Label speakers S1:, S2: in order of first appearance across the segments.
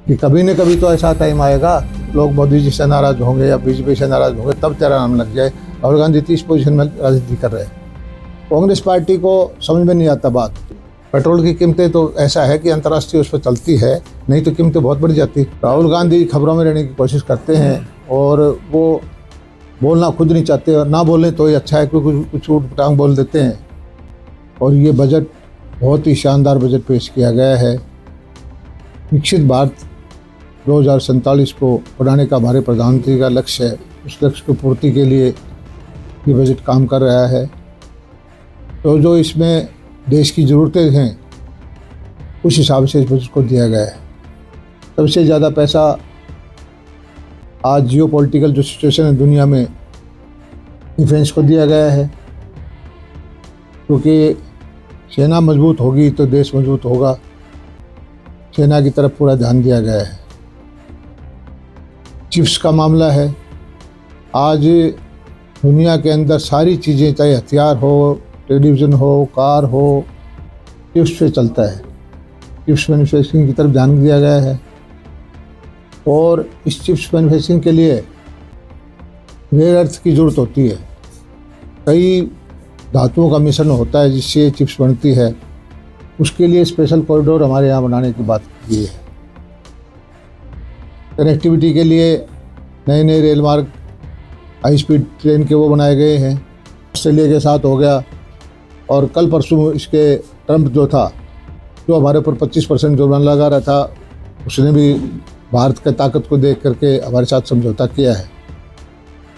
S1: कि कभी न कभी तो ऐसा टाइम आएगा लोग मोदी जी से नाराज होंगे या बीजेपी से नाराज होंगे, तब तेरा नाम लग जाए। राहुल गांधी 30 पोजीशन में राजनीति कर रहे हैं। कांग्रेस पार्टी को समझ में नहीं आता बात। पेट्रोल की कीमतें तो ऐसा है कि अंतर्राष्ट्रीय उस पर चलती है, नहीं तो कीमतें बहुत बढ़ जाती। राहुल गांधी खबरों में रहने की कोशिश करते हैं और वो बोलना खुद नहीं चाहते, और ना बोलें तो ही अच्छा है, क्योंकि कुछ ऊट-पटांग बोल देते हैं। और ये बजट बहुत ही शानदार बजट पेश किया गया है। विकसित भारत 2047 को बनाने का हमारे प्रधानमंत्री का लक्ष्य है। उस लक्ष्य की पूर्ति के लिए ये बजट काम कर रहा है। तो जो इसमें देश की ज़रूरतें हैं उस हिसाब से इस बजट को दिया गया है। सबसे ज़्यादा पैसा आज जियोपॉलिटिकल जो सिचुएशन है दुनिया में, डिफेंस को दिया गया है, क्योंकि सेना मजबूत होगी तो देश मजबूत होगा। सेना की तरफ पूरा ध्यान दिया गया है। चिप्स का मामला है, आज दुनिया के अंदर सारी चीज़ें, चाहे हथियार हो, टेलीविज़न हो, कार हो, चिप्स पे चलता है। चिप्स मैन्युफैक्चरिंग की तरफ ध्यान दिया गया है। और इस चिप्स मैन्युफैक्चरिंग के लिए रेयर अर्थ की ज़रूरत होती है। कई धातुओं का मिश्रण होता है जिससे चिप्स बनती है। उसके लिए स्पेशल कॉरिडोर हमारे यहाँ बनाने की बात की है। कनेक्टिविटी के लिए नए नए रेल मार्ग, हाई स्पीड ट्रेन के वो बनाए गए हैं। ऑस्ट्रेलिया के साथ हो गया। और कल परसों इसके ट्रंप जो था, जो हमारे ऊपर 25% जुर्माना लगा रहा था, उसने भी भारत की ताकत को देख करके हमारे साथ समझौता किया है।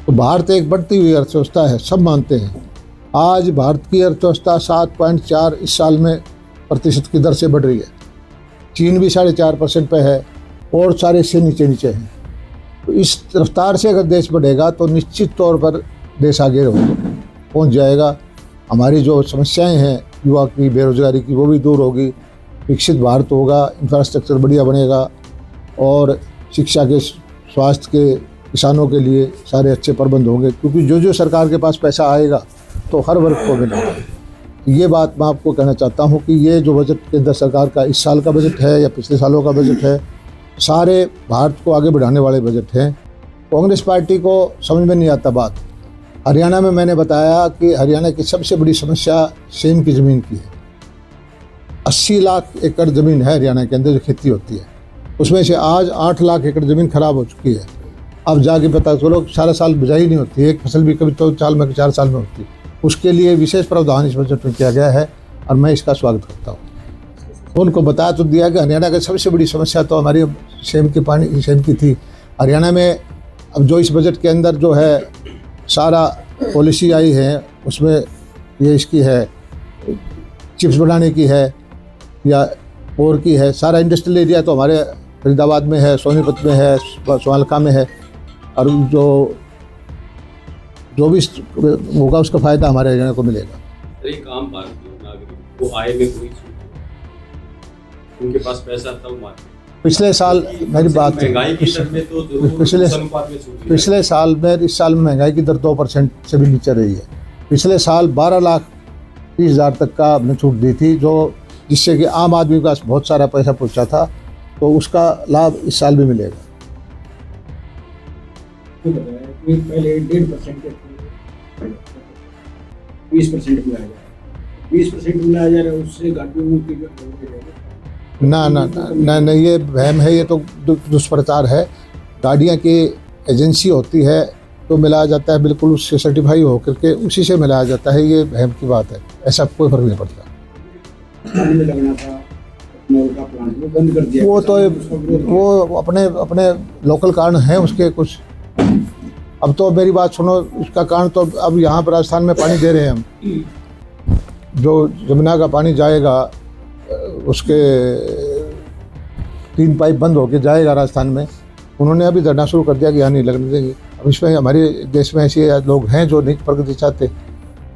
S1: तो भारत एक बढ़ती हुई अर्थव्यवस्था है, सब मानते हैं। आज भारत की अर्थव्यवस्था 7.4 इस साल में प्रतिशत की दर से बढ़ रही है। चीन भी 4.5% पे है और सारे इससे नीचे नीचे हैं। तो इस रफ्तार से अगर देश बढ़ेगा तो निश्चित तौर पर देश आगे पहुंच जाएगा। हमारी जो समस्याएं हैं युवा की, बेरोजगारी की, वो भी दूर होगी। विकसित भारत होगा, इंफ्रास्ट्रक्चर बढ़िया बनेगा और शिक्षा के, स्वास्थ्य के, किसानों के लिए सारे अच्छे प्रबंध होंगे, क्योंकि जो सरकार के पास पैसा आएगा तो हर वर्ग को मिलेगा। ये बात मैं आपको कहना चाहता हूँ कि ये जो बजट केंद्र सरकार का इस साल का बजट है या पिछले सालों का बजट है, सारे भारत को आगे बढ़ाने वाले बजट हैं। कांग्रेस पार्टी को समझ में नहीं आता बात। हरियाणा में मैंने बताया कि हरियाणा की सबसे बड़ी समस्या सेम की ज़मीन की है। 80 लाख एकड़ ज़मीन है हरियाणा के अंदर जो खेती होती है, उसमें से आज 8 लाख एकड़ ज़मीन खराब हो चुकी है। अब जाके पता चलो सारा साल बिजाई नहीं होती है, एक फसल भी कभी तो 4 में 4 साल में होती है। उसके लिए विशेष प्रावधान इस बजट में किया गया है और मैं इसका स्वागत करता हूँ। उनको बता तो दिया कि हरियाणा की सबसे बड़ी समस्या तो हमारी सेम की थी। हरियाणा में अब जो इस बजट के अंदर जो है सारा पॉलिसी आई है, उसमें ये इसकी है, चिप्स बनाने की है या और की है। सारा इंडस्ट्रियल एरिया तो हमारे फरीदाबाद में है, सोनीपत में है, सोनालिका में है। और जो भी होगा उसका फ़ायदा हमारे हरियाणा को मिलेगा।
S2: एक आम भारतीय नागरिक को आय में कोई छूट, उनके पास पैसा तब मार्केट।
S1: पिछले साल मेरी बात
S2: महंगाई की दर में तो
S1: पिछले साल में, इस साल में महंगाई की दर 2% से भी नीचे रही है। पिछले साल 12,30,000 तक का हमने छूट दी थी, जो जिससे कि आम आदमी के पास बहुत सारा पैसा पहुंचा था, तो उसका लाभ इस साल भी मिलेगा।
S3: पहले 1.5% के 20% मिलाया जाए, 20% मिलाया जा रहा है, उससे गाड़ियों की
S1: ना ये वहम है, ये तो दुष्प्रचार है। गाड़ियाँ की एजेंसी होती है तो मिलाया जाता है, बिल्कुल उससे सर्टिफाई होकर के उसी से मिलाया जाता है। ये वहम की बात है, ऐसा कोई फर्क नहीं पड़ता।
S3: लगना था का प्लांट वो बंद कर दिया।
S1: वो तो वो अपने लोकल कारण हैं उसके कुछ। अब तो मेरी बात सुनो, इसका कारण तो अब यहाँ पर राजस्थान में पानी दे रहे हैं हम, जो जमुना का पानी जाएगा उसके 3 पाइप बंद होके जाएगा राजस्थान में। उन्होंने अभी धरना शुरू कर दिया कि यहाँ नहीं लगने देंगे। अब इसमें हमारे देश में ऐसे लोग हैं जो नहीं प्रगति चाहते।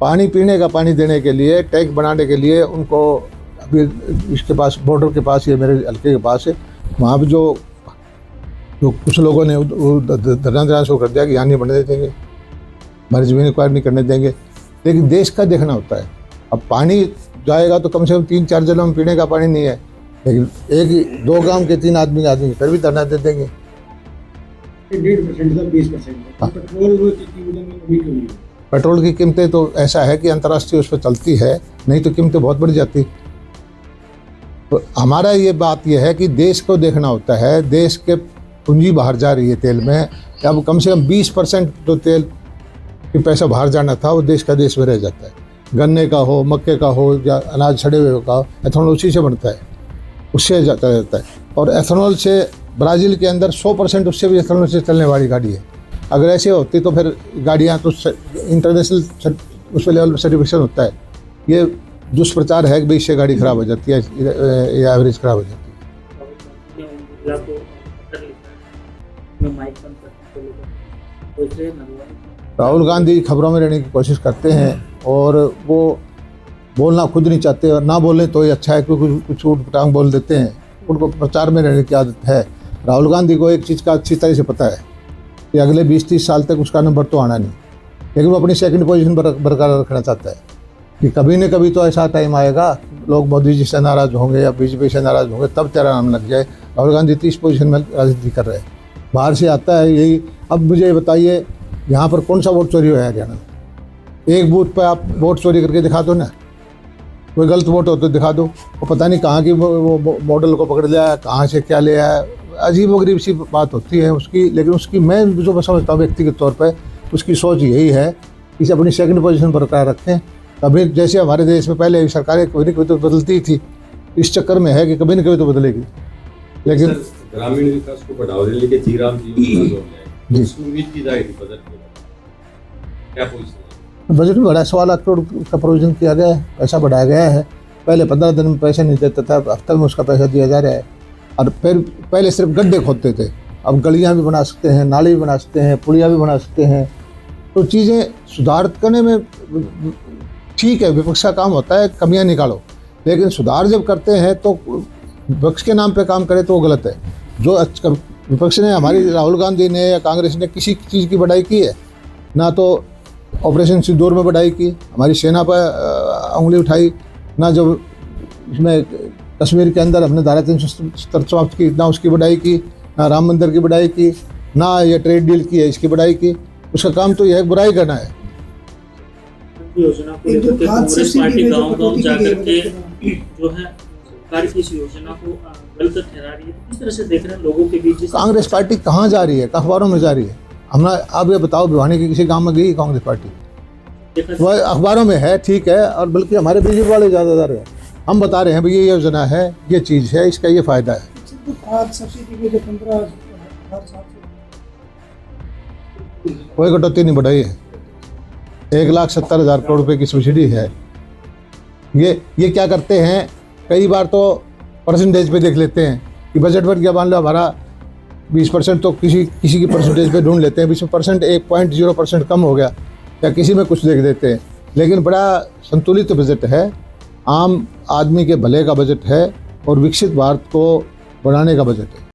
S1: पानी पीने का पानी देने के लिए, टैंक बनाने के लिए उनको अभी इसके पास, बॉर्डर के पास, ये मेरे हल्के के पास है, वहाँ पर जो कुछ लोगों ने धरना देना शुरू कर दिया कि यहाँ नहीं बनने देंगे, हमारी ज़मीन एक्वायर नहीं करने देंगे। लेकिन देश का देखना होता है। अब पानी जाएगा तो कम से कम 3-4 जिलों में पीने का पानी नहीं है, लेकिन एक 2 गांव के 3 आदमी फिर भी धरना दे देंगे।
S3: 1.5% था 20%। पेट्रोल की कीमतों में कमी क्यों नहीं है?
S1: पेट्रोल की कीमतें तो ऐसा है कि अंतर्राष्ट्रीय उस पर चलती है, नहीं तो कीमतें बहुत बढ़ जाती। तो हमारा ये बात ये है कि देश को देखना होता है, देश के पूंजी बाहर जा रही है तेल में। अब कम से कम 20% जो तेल कि पैसा बाहर जाना था वो देश का देश में रह जाता है। गन्ने का हो, मक्के का हो या अनाज छड़े हुए का हो, एथेनॉल उसी से बनता है, उससे जाता रहता है। और एथेनॉल से ब्राज़ील के अंदर 100% उससे भी एथेनॉल से चलने वाली गाड़ी है। अगर ऐसे होती तो फिर गाड़ियाँ तो इंटरनेशनल उस लेवल पर सर्टिफिकेशन होता है। ये दुष्प्रचार है कि भाई इससे गाड़ी ख़राब हो जाती है या एवरेज ख़राब हो जाती है। राहुल गांधी खबरों में रहने की कोशिश करते हैं और वो बोलना खुद नहीं चाहते, और ना बोलें तो ये अच्छा है क्योंकि कुछ ऊट-पटांग बोल देते हैं। उनको प्रचार में रहने की आदत है। राहुल गांधी को एक चीज़ का अच्छी तरह से पता है कि अगले 20-30 साल तक उसका नंबर तो आना नहीं, लेकिन वो अपनी सेकंड पोजीशन बरकरार रखना चाहता है कि कभी न कभी तो ऐसा टाइम आएगा लोग मोदी जी से नाराज़ होंगे या बीजेपी से नाराज़ होंगे, तब तेरा नाम लग जाए। राहुल गांधी 30 पोजीशन में राजनीति कर रहे हैं, बाहर से आता है यही। अब मुझे बताइए यहाँ पर कौन सा वोट चोरी हुआ है हरियाणा में? एक बूथ पर आप वोट चोरी करके दिखा दो ना, कोई गलत वोट हो तो दिखा दो। वो पता नहीं कहाँ की वो मॉडल को पकड़ लिया है, कहाँ से क्या लिया है, अजीब वगरीब सी बात होती है उसकी। लेकिन उसकी मैं जो मैं समझता हूँ व्यक्तिगत तौर पर उसकी सोच यही है कि इसे अपनी सेकंड पोजीशन बरकरार रखें। कभी जैसे हमारे देश में पहले सरकारें कोई न कोई तो बदलती थी, इस चक्कर में है कि कभी न कभी तो बदलेगी। लेकिन
S2: ग्रामीण विकास को बढ़ावा देने के जीराम जी उसकी उम्मीद की जाएगी बजट में, क्या पोजीशन है?
S1: बजट में बड़ा 1.25 लाख करोड़ का प्रोविजन किया गया है, पैसा बढ़ाया गया है। पहले 15 दिन में पैसा नहीं देता था, हफ्ते में उसका पैसा दिया जा रहा है। और फिर पहले सिर्फ गड्ढे खोदते थे, अब गलियां भी बना सकते हैं, नाली भी बना सकते हैं, पुलियां भी बना सकते हैं। तो चीज़ें सुधार करने में ठीक है, विपक्ष का काम होता है कमियां निकालो, लेकिन सुधार जब करते हैं तो विपक्ष के नाम पे काम करे तो वो गलत है। जो विपक्ष ने, हमारी राहुल गांधी ने या कांग्रेस ने किसी चीज़ की बढ़ाई की है? ना तो ऑपरेशन सिंदूर में बढ़ाई की, हमारी सेना पर उंगली उठाई, ना जब इसमें कश्मीर के अंदर हमने धारा 370 समाप्त की, ना उसकी बढ़ाई की, ना राम मंदिर की बढ़ाई की, ना ये ट्रेड डील की है इसकी बढ़ाई की। उसका काम तो यह है बुराई करना है।
S4: योजना को लेकर के कांग्रेस पार्टी गांव-गांव जाकर के जो है सरकार की इस योजना को गलत ठहरा रही है। किस तरह से देख रहे हैं लोगों के बीच?
S1: कांग्रेस पार्टी कहाँ जा रही है? अखबारों में जा रही है। हमने आप ये बताओ, भिवानी के किसी गांव में गई कांग्रेस पार्टी? वह अखबारों में है, ठीक है, और बल्कि हमारे बीजेपी वाले ज़्यादा जा रहे हैं। हम बता रहे हैं भाई ये योजना है, ये चीज़ है, इसका ये फ़ायदा है। कोई कटौती नहीं बढ़ाई है। 1,70,000 करोड़ रुपए की सब्सिडी है। ये क्या करते हैं, कई बार तो परसेंटेज पे देख लेते हैं कि बजट बढ़ गया, मान लो हमारा 20%, तो किसी की परसेंटेज पे ढूंढ लेते हैं 20%, 1.0% कम हो गया या किसी में कुछ देख देते हैं। लेकिन बड़ा संतुलित बजट है, आम आदमी के भले का बजट है और विकसित भारत को बढ़ाने का बजट है।